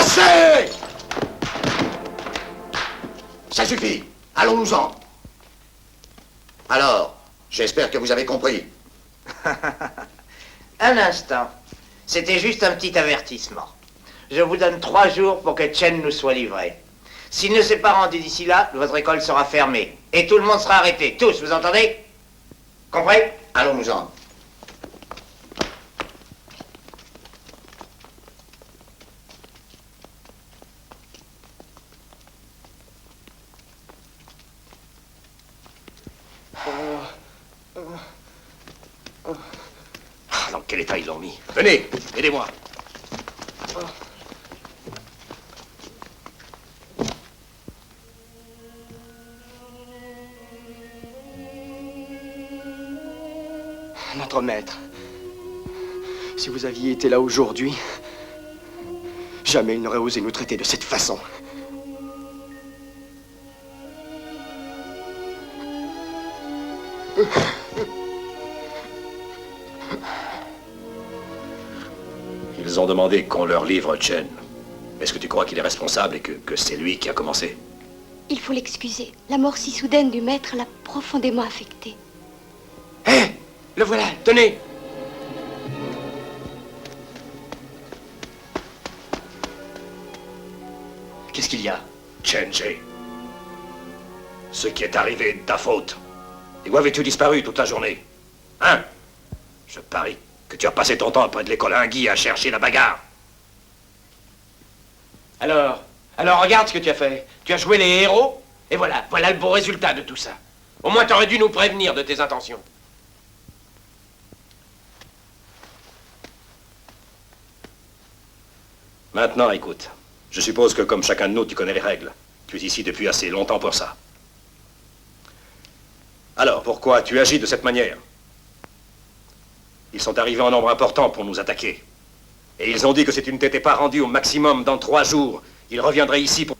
Assez! Ça suffit. Allons-nous-en. Alors, j'espère que vous avez compris. Un instant. C'était juste un petit avertissement. Je vous donne 3 jours pour que Chen nous soit livré. S'il ne s'est pas rendu d'ici là, votre école sera fermée. Et tout le monde sera arrêté. Tous, vous entendez? Compris? Allons-nous-en. Dans quel état ils l'ont mis? Venez, aidez-moi. Notre maître, si vous aviez été là aujourd'hui, jamais il n'aurait osé nous traiter de cette façon. Ils ont demandé qu'on leur livre Chen. Est-ce que tu crois qu'il est responsable et que c'est lui qui a commencé? Il faut l'excuser. La mort si soudaine du maître l'a profondément affecté. Hé! Le voilà, tenez! Qu'est-ce qu'il y a? Chen Jie. Ce qui est arrivé est de ta faute. Et où avais-tu disparu toute la journée? Hein? Je parie que tu as passé ton temps près de l'école Hingyi à chercher la bagarre. Alors regarde ce que tu as fait. Tu as joué les héros, et voilà le beau résultat de tout ça. Au moins t'aurais dû nous prévenir de tes intentions. Maintenant, écoute. Je suppose que comme chacun de nous, tu connais les règles. Tu es ici depuis assez longtemps pour ça. Alors, pourquoi tu agis de cette manière? Ils sont arrivés en nombre important pour nous attaquer. Et ils ont dit que si tu ne t'étais pas rendu au maximum dans 3 jours, ils reviendraient ici pour...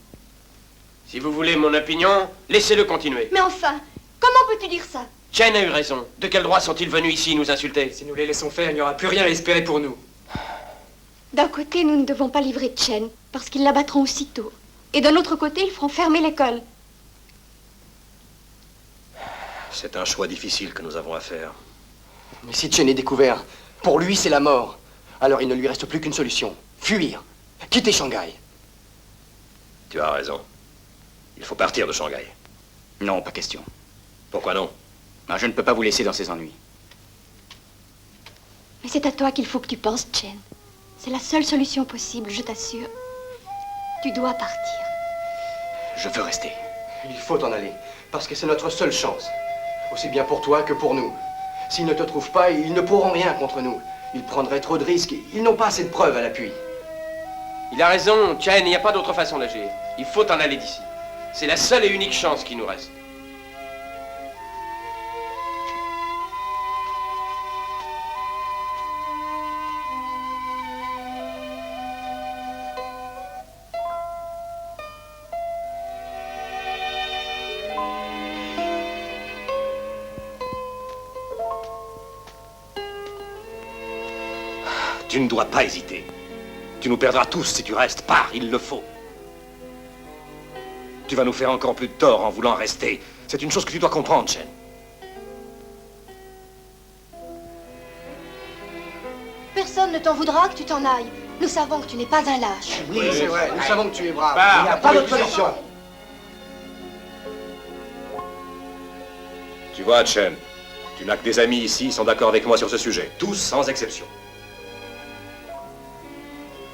Si vous voulez mon opinion, laissez-le continuer. Mais enfin, comment peux-tu dire ça? Chen a eu raison. De quel droit sont-ils venus ici nous insulter? Si nous les laissons faire, il n'y aura plus rien à espérer pour nous. D'un côté, nous ne devons pas livrer Chen, parce qu'ils l'abattront aussitôt. Et d'un autre côté, ils feront fermer l'école. C'est un choix difficile que nous avons à faire. Mais si Chen est découvert, pour lui c'est la mort. Alors il ne lui reste plus qu'une solution. Fuir. Quitter Shanghai. Tu as raison. Il faut partir de Shanghai. Non, pas question. Pourquoi non? Je ne peux pas vous laisser dans ces ennuis. Mais c'est à toi qu'il faut que tu penses, Chen. C'est la seule solution possible, je t'assure. Tu dois partir. Je veux rester. Il faut en aller, parce que c'est notre seule chance. Aussi bien pour toi que pour nous. S'ils ne te trouvent pas, ils ne pourront rien contre nous. Ils prendraient trop de risques. Ils n'ont pas assez de preuves à l'appui. Il a raison, Chen, il n'y a pas d'autre façon d'agir. Il faut en aller d'ici. C'est la seule et unique chance qui nous reste. Tu ne dois pas hésiter. Tu nous perdras tous si tu restes. Pars, il le faut. Tu vas nous faire encore plus de tort en voulant rester. C'est une chose que tu dois comprendre, Chen. Personne ne t'en voudra que tu t'en ailles. Nous savons que tu n'es pas un lâche. Oui, c'est vrai. Nous savons que tu es brave. Bah, Il n'y a pas d'autre solution. Tu vois, Chen, tu n'as que des amis ici, ils sont d'accord avec moi sur ce sujet. Tous, sans exception.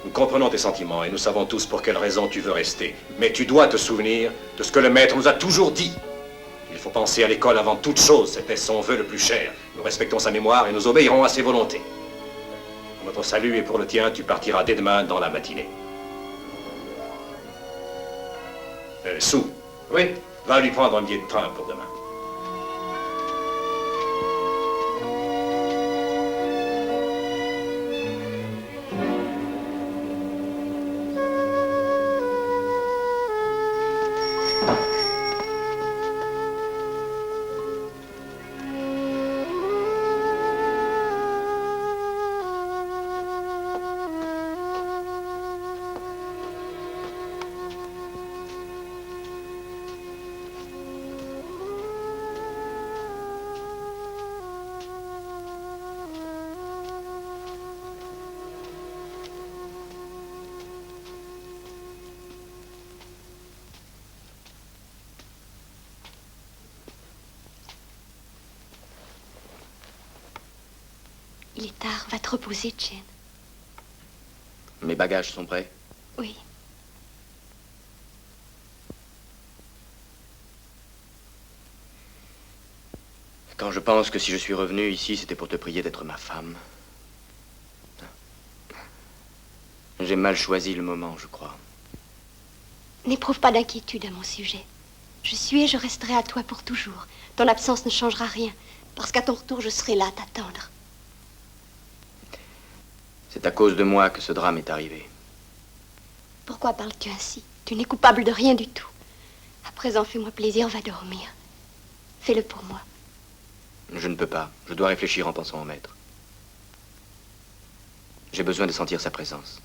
Nous comprenons tes sentiments et nous savons tous pour quelle raison tu veux rester. Mais tu dois te souvenir de ce que le maître nous a toujours dit. Il faut penser à l'école avant toute chose. C'était son vœu le plus cher. Nous respectons sa mémoire et nous obéirons à ses volontés. Pour notre salut et pour le tien, tu partiras dès demain dans la matinée. Su. Oui. Va lui prendre un billet de train pour demain. Il est tard. Va te reposer, Chen. Mes bagages sont prêts? Oui. Quand je pense que si je suis revenu ici, c'était pour te prier d'être ma femme. J'ai mal choisi le moment, je crois. N'éprouve pas d'inquiétude à mon sujet. Je suis et je resterai à toi pour toujours. Ton absence ne changera rien, parce qu'à ton retour, je serai là à t'attendre. C'est à cause de moi que ce drame est arrivé. Pourquoi parles-tu ainsi? Tu n'es coupable de rien du tout. À présent, fais-moi plaisir, va dormir. Fais-le pour moi. Je ne peux pas. Je dois réfléchir en pensant au maître. J'ai besoin de sentir sa présence.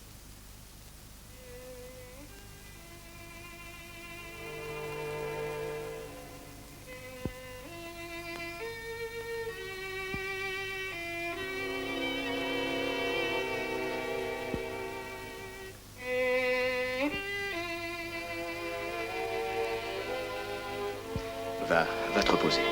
Va te reposer.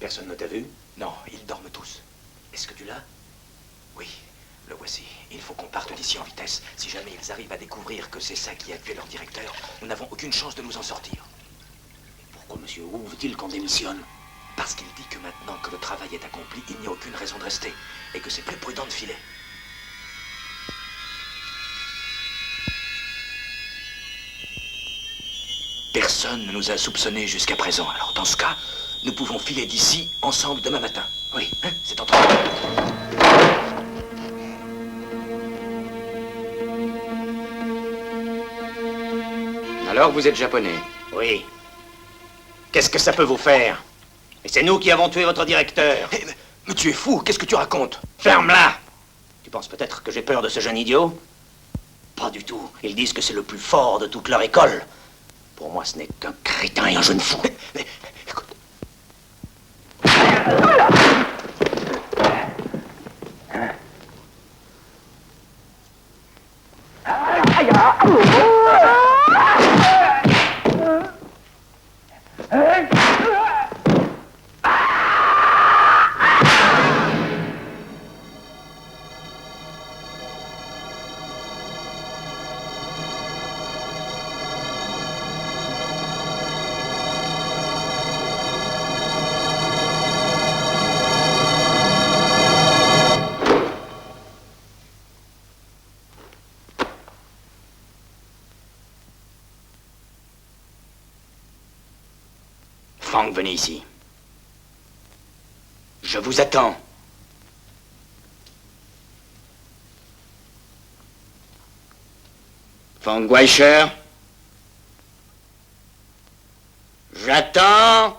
Personne ne t'a vu? Non, ils dorment tous. Est-ce que tu l'as? Oui, le voici. Il faut qu'on parte d'ici en vitesse. Si jamais ils arrivent à découvrir que c'est ça qui a tué leur directeur, nous n'avons aucune chance de nous en sortir. Pourquoi monsieur Wu veut-il qu'on démissionne? Parce qu'il dit que maintenant que le travail est accompli, il n'y a aucune raison de rester. Et que c'est plus prudent de filer. Personne ne nous a soupçonnés jusqu'à présent. Alors dans ce cas, nous pouvons filer d'ici ensemble demain matin. Oui, hein, c'est entendu. Alors vous êtes japonais? Oui. Qu'est-ce que ça peut vous faire? Et c'est nous qui avons tué votre directeur. Mais tu es fou, qu'est-ce que tu racontes? Ferme-la! Tu penses peut-être que j'ai peur de ce jeune idiot? Pas du tout. Ils disent que c'est le plus fort de toute leur école. Pour moi, ce n'est qu'un crétin et un jeune fou. Mais, écoute. Frank, venez ici. Je vous attends. Frank Weicher. J'attends.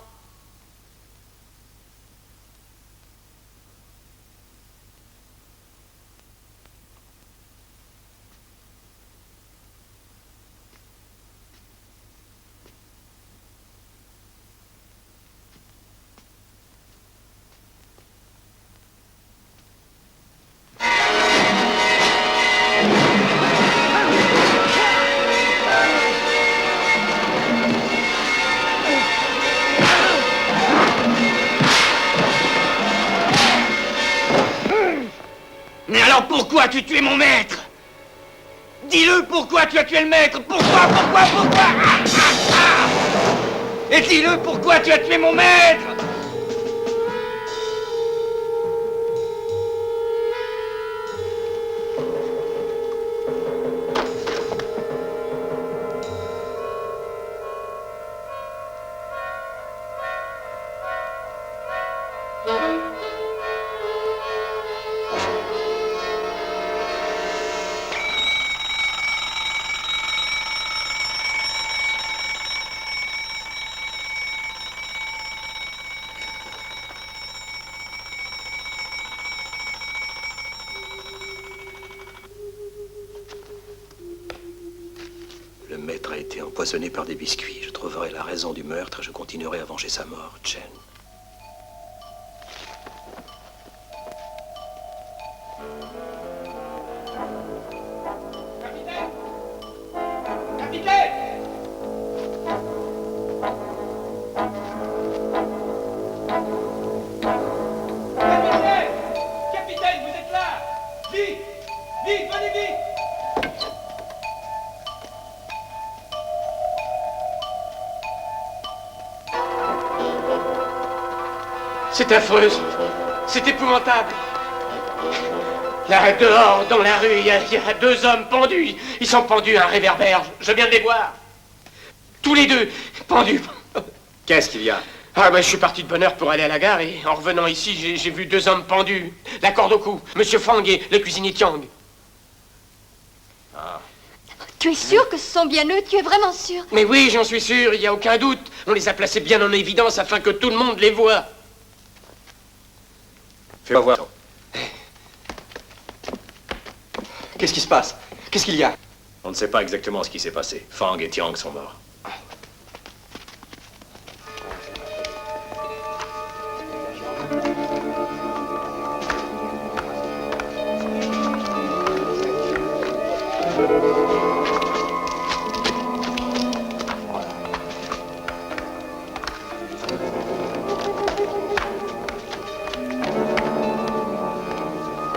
Mais alors pourquoi tu tuais mon maître? Dis-le, pourquoi tu as tué le maître? Pourquoi? Et dis-le, pourquoi tu as tué mon maître? Le maître a été empoisonné par des biscuits. Je trouverai la raison du meurtre et je continuerai à venger sa mort, Chen. Capitaine, vous êtes là! Vite! Vite, venez vite! C'est affreux. C'est épouvantable. Là, dehors, dans la rue, il y a 2 hommes pendus. Ils sont pendus à un réverbère. Je viens de les voir. Tous les 2, pendus. Qu'est-ce qu'il y a? Ah, ben, je suis parti de bonne heure pour aller à la gare et en revenant ici, j'ai vu 2 hommes pendus. La corde au cou. Monsieur Fang et le cuisinier Tiang. Tu es sûr que ce sont bien eux? Tu es vraiment sûr? Mais oui, j'en suis sûr, il n'y a aucun doute. On les a placés bien en évidence afin que tout le monde les voie. Fais-moi voir. Qu'est-ce qui se passe? Qu'est-ce qu'il y a? On ne sait pas exactement ce qui s'est passé. Fang et Tiang sont morts.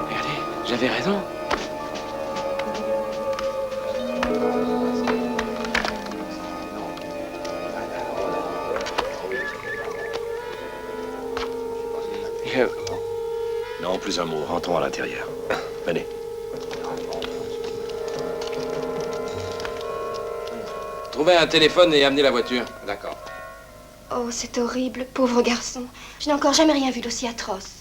Regardez, j'avais raison. Non, plus un mot. Rentrons à l'intérieur. Venez. Trouvez un téléphone et amenez la voiture. D'accord. Oh, c'est horrible, pauvre garçon. Je n'ai encore jamais rien vu d'aussi atroce.